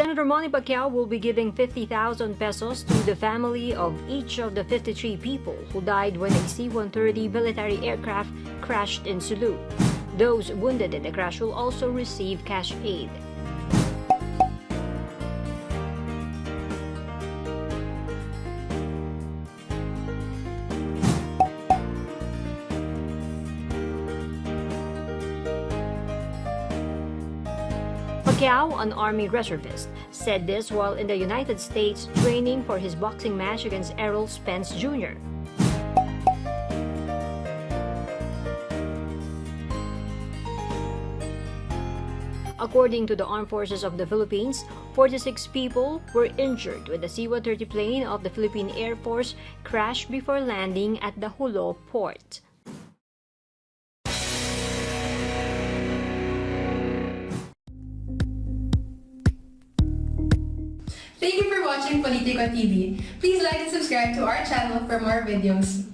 Senator Manny Pacquiao will be giving 50,000 pesos to the family of each of the 53 people who died when a C-130 military aircraft crashed in Sulu. Those wounded in the crash will also receive cash aid. Pacquiao, an Army reservist, said this while in the United States training for his boxing match against Errol Spence Jr. According to the Armed Forces of the Philippines, 46 people were injured when the C-130 plane of the Philippine Air Force crashed before landing at the Hulo port. Thank you for watching Politico TV. Please like and subscribe to our channel for more videos.